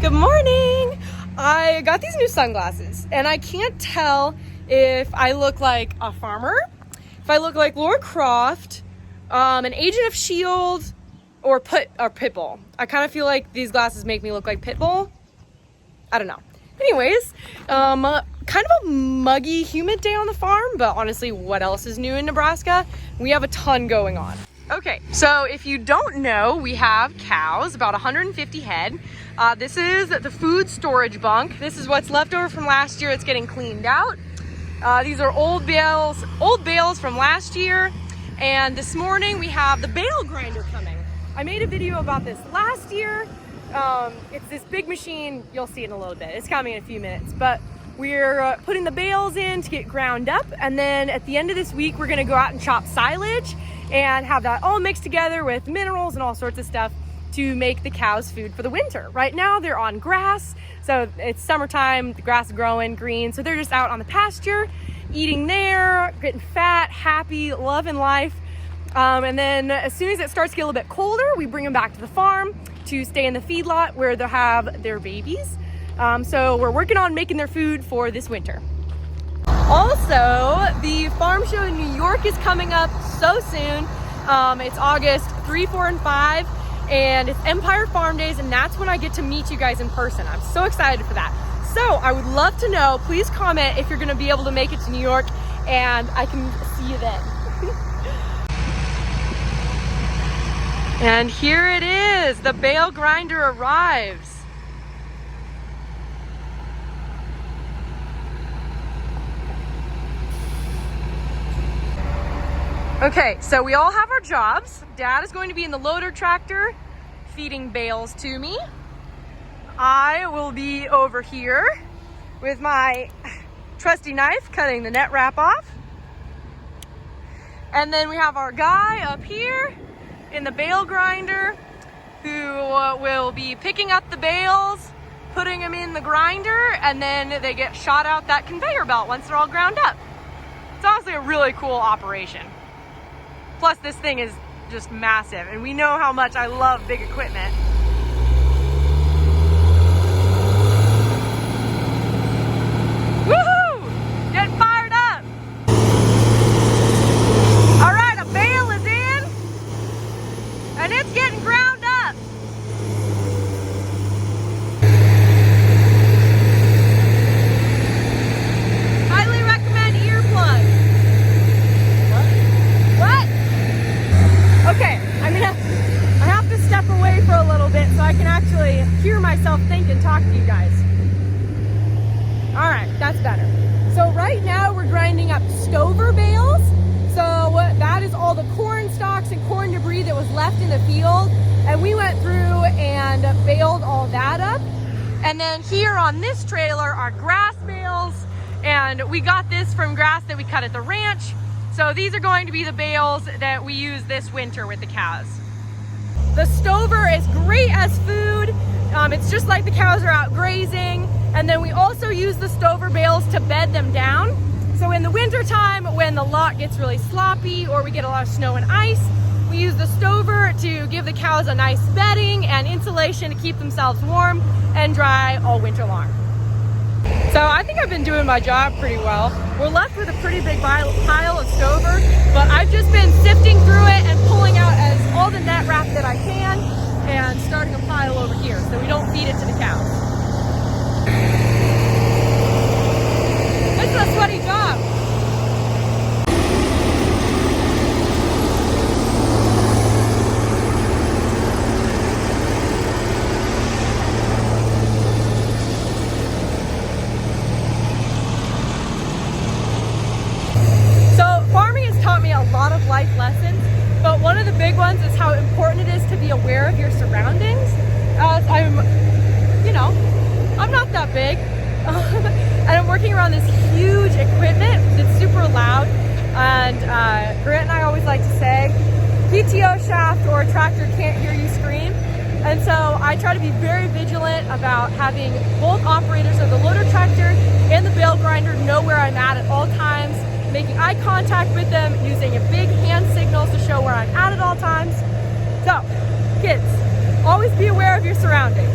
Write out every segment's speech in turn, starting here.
Good morning! I got these new sunglasses and I can't tell if I look like a farmer, if I look like Laura Croft, an agent of S.H.I.E.L.D., or Pitbull. I kind of feel like these glasses make me look like Pitbull. I don't know. Anyways, kind of a muggy, humid day on the farm, but honestly, what else is new in Nebraska? We have a ton going on. Okay, so if you don't know, we have cows, about 150 head. This is the food storage bunk. This is what's left over from last year. It's getting cleaned out. These are old bales from last year. And this morning we have the bale grinder coming. I made a video about this last year. It's this big machine. You'll see it in a little bit. It's coming in a few minutes, but we're putting the bales in to get ground up. And then at the end of this week, we're gonna go out and chop silage and have that all mixed together with minerals and all sorts of stuff to make the cows food for the winter. Right now they're on grass, so it's summertime, the grass is growing green, so they're just out on the pasture, eating there, getting fat, happy, loving life. And then as soon as it starts to get a little bit colder, we bring them back to the farm to stay in the feedlot where they'll have their babies. So we're working on making their food for this winter. Also, the farm show in New York is coming up so soon. It's August 3, 4, and 5, and it's Empire Farm Days, and that's when I get to meet you guys in person. I'm so excited for that. So I would love to know, please comment if you're gonna be able to make it to New York, and I can see you then. And here it is, the bale grinder arrives. Okay, so we all have our jobs. Dad is going to be in the loader tractor feeding bales to me. I will be over here with my trusty knife cutting the net wrap off. And then we have our guy up here in the bale grinder who will be picking up the bales, putting them in the grinder, and then they get shot out that conveyor belt once they're all ground up. It's honestly a really cool operation. Plus, this thing is just massive, and we know how much I love big equipment. Woohoo! Getting fired up! All right, a bale is in, and it's getting ground up. Highly recommend earplugs. What? Okay, I have to step away for a little bit so I can actually hear myself think and talk to you guys. All right, that's better. So right now we're grinding up stover bales. So that is all the corn stalks and corn debris that was left in the field. And we went through and baled all that up. And then here on this trailer are grass bales. And we got this from grass that we cut at the ranch. So these are going to be the bales that we use this winter with the cows. The stover is great as food. It's just like the cows are out grazing. And then we also use the stover bales to bed them down. So in the winter time, when the lot gets really sloppy or we get a lot of snow and ice, we use the stover to give the cows a nice bedding and insulation to keep themselves warm and dry all winter long. So I think I've been doing my job pretty well. We're left with a pretty big pile of stover, but I've just been sifting through it and pulling out all the net wrap that I can and starting a pile over here so we don't feed it to the cows. This is a sweaty job. A lot of life lessons, but one of the big ones is how important it is to be aware of your surroundings. As I'm not that big, and I'm working around this huge equipment that's super loud, and Grant and I always like to say, PTO shaft or a tractor can't hear you scream. And so I try to be very vigilant about having both operators of the loader tractor and the bale grinder know where I'm at all times, making eye contact with them, using a big hand signals to show where I'm at all times. So, kids, always be aware of your surroundings.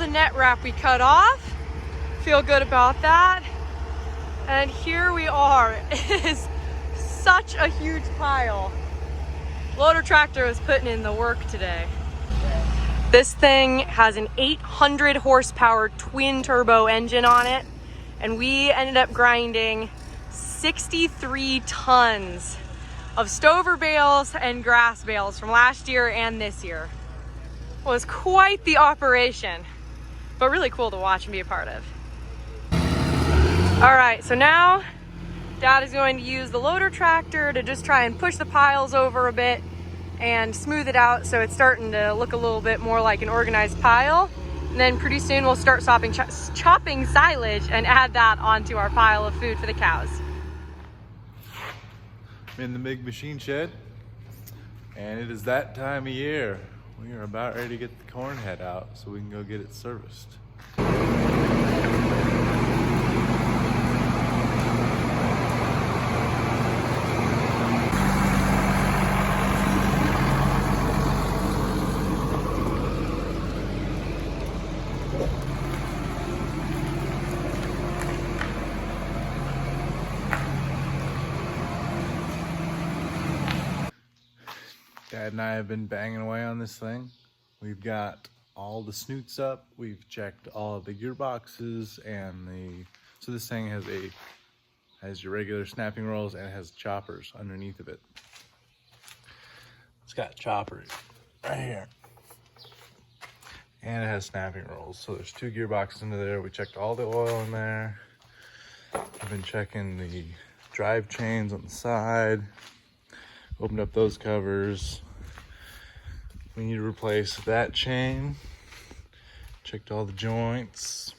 the net wrap we cut off. Feel good about that. And here we are. It is such a huge pile. Loader tractor was putting in the work today. This thing has an 800 horsepower twin turbo engine on it, and we ended up grinding 63 tons of stover bales and grass bales from last year and this year. It was quite the operation, but really cool to watch and be a part of. All right, so now Dad is going to use the loader tractor to just try and push the piles over a bit and smooth it out so it's starting to look a little bit more like an organized pile. And then pretty soon we'll start chopping silage and add that onto our pile of food for the cows. I'm in the big machine shed, and it is that time of year. We are about ready to get the corn head out so we can go get it serviced. Dad and I have been banging away on this thing. We've got all the snoots up. We've checked all of the gearboxes and so this thing has your regular snapping rolls and it has choppers underneath of it. It's got choppers right here. And it has snapping rolls. So there's 2 gearboxes under there. We checked all the oil in there. I've been checking the drive chains on the side. Opened up those covers. We need to replace that chain. Checked all the joints.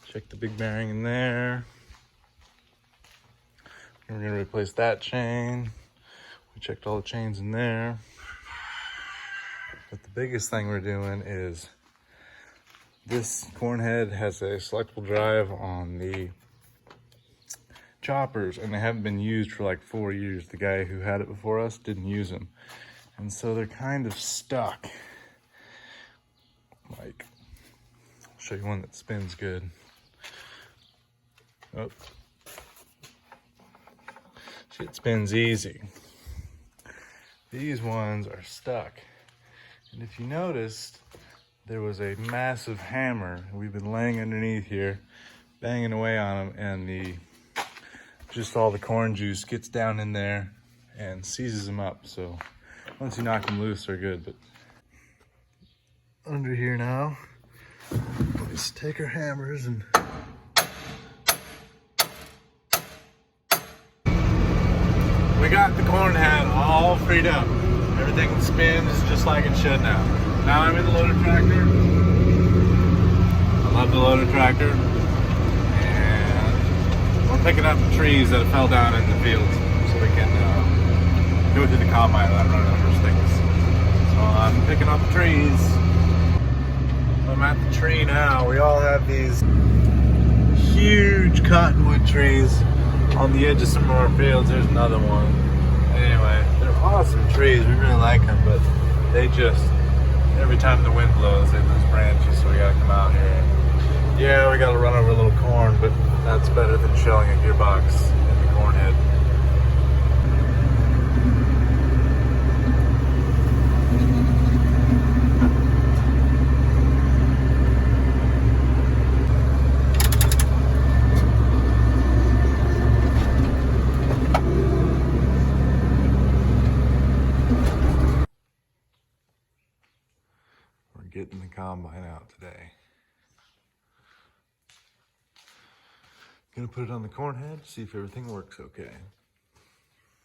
Checked the big bearing in there. We're gonna replace that chain. We checked all the chains in there. But the biggest thing we're doing is this corn head has a selectable drive on the choppers, and they haven't been used for like 4 years. The guy who had it before us didn't use them, and so they're kind of stuck. Like, I'll show you one that spins good. Oh, see, it spins easy. These ones are stuck, and if you noticed, there was a massive hammer we've been laying underneath here, banging away on them, and just all the corn juice gets down in there and seizes them up. So once you knock them loose, they're good. But under here now, let's take our hammers and we got the corn head all freed up. Everything spins just like it should now. Now I'm in the loader tractor. I love the loader tractor. We're picking up trees that fell down in the fields so we can go through the combine without running over sticks. So I'm picking up trees. I'm at the tree now. We all have these huge cottonwood trees on the edge of some of our fields. There's another one. Anyway, they're awesome trees. We really like them, but they just, every time the wind blows, they lose branches, so we gotta come out here. Yeah, we gotta run over a little corn, but that's better than shelling a gearbox in the corn head. We're getting the combine out today. Gonna put it on the corn head, see if everything works okay.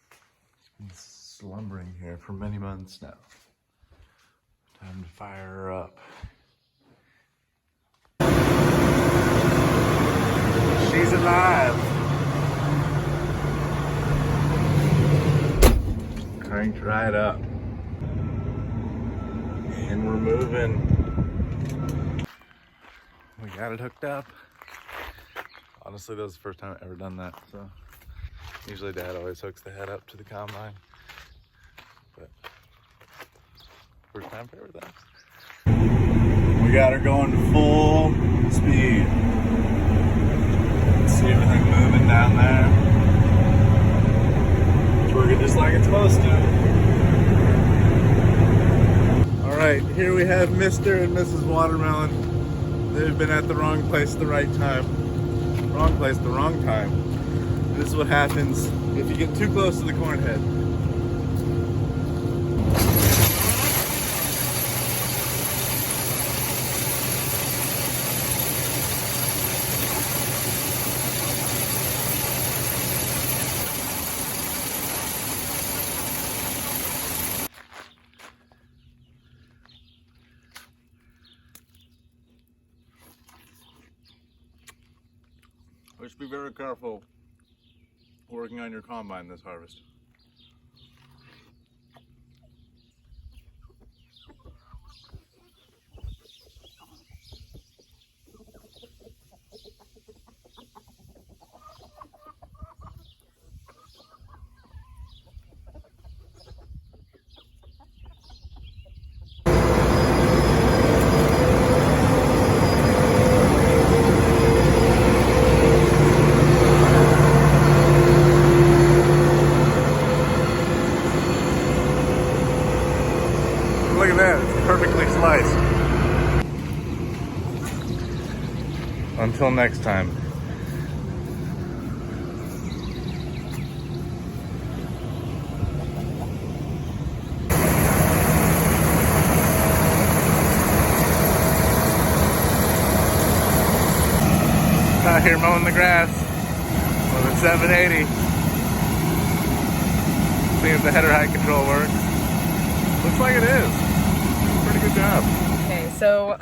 It's been slumbering here for many months now. Time to fire her up. She's alive. Cranked right up. And we're moving. We got it hooked up. Honestly, that was the first time I've ever done that, so usually Dad always hooks the head up to the combine, but first time for everything. We got her going full speed. See everything moving down there. It's working just like it's supposed to. Alright, here we have Mr. and Mrs. Watermelon. They've been at the wrong place at the right time. Wrong place at the wrong time. This is what happens if you get too close to the corn head. Just be very careful working on your combine this harvest. Look at that, it's perfectly sliced. Until next time. Out here mowing the grass with a 780. Seeing if the header height control works. Looks like it is. Pretty good job. Okay, so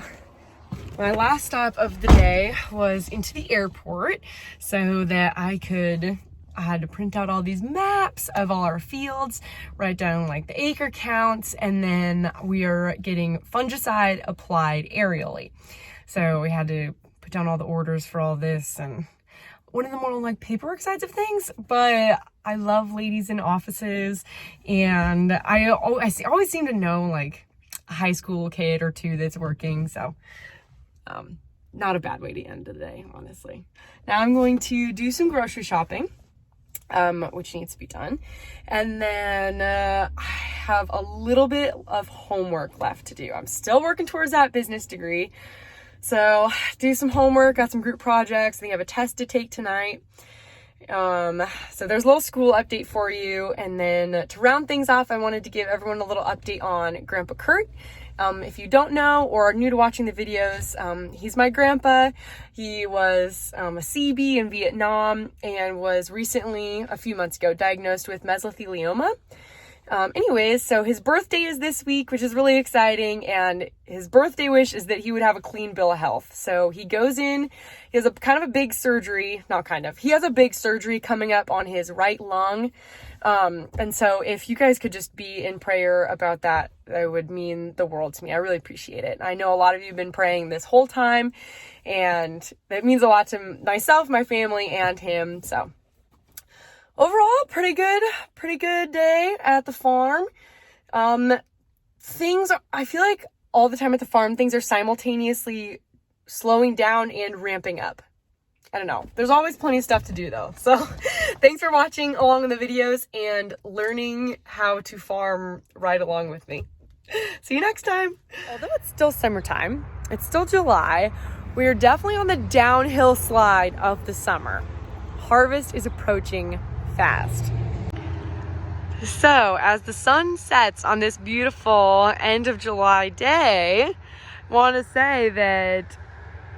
my last stop of the day was into the airport so that I had to print out all these maps of all our fields, write down like the acre counts, and then we are getting fungicide applied aerially. So we had to put down all the orders for all this, and one of the more like paperwork sides of things, but I love ladies in offices, and I always seem to know like a high school kid or two that's working, so not a bad way to end the day, honestly. Now I'm going to do some grocery shopping, which needs to be done, and then I have a little bit of homework left to do. I'm still working towards that business degree. So do some homework, got some group projects. I think I have a test to take tonight. So there's a little school update for you. And then to round things off, I wanted to give everyone a little update on Grandpa Kurt. If you don't know or are new to watching the videos, he's my grandpa. He was a CB in Vietnam and was recently, a few months ago, diagnosed with mesothelioma. Anyways, so his birthday is this week, which is really exciting, and his birthday wish is that he would have a clean bill of health. So he goes in, he has a kind of a big surgery, he has a big surgery coming up on his right lung. And so if you guys could just be in prayer about that, that would mean the world to me. I really appreciate it. I know a lot of you have been praying this whole time, and that means a lot to myself, my family, and him, so. Overall, pretty good day at the farm. I feel like all the time at the farm, things are simultaneously slowing down and ramping up. I don't know. There's always plenty of stuff to do though. So thanks for watching along with the videos and learning how to farm right along with me. See you next time. Although it's still summertime, it's still July, we are definitely on the downhill slide of the summer. Harvest is approaching fast. So as the sun sets on this beautiful end of July day, I want to say that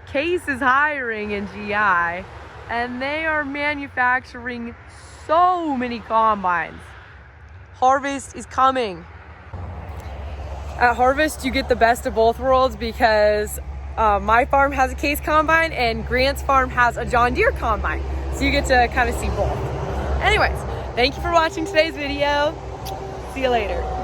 Case is hiring in GI, and they are manufacturing so many combines. Harvest is coming. At Harvest, you get the best of both worlds because my farm has a Case combine and Grant's farm has a John Deere combine. So you get to kind of see both. Anyways, thank you for watching today's video. See you later.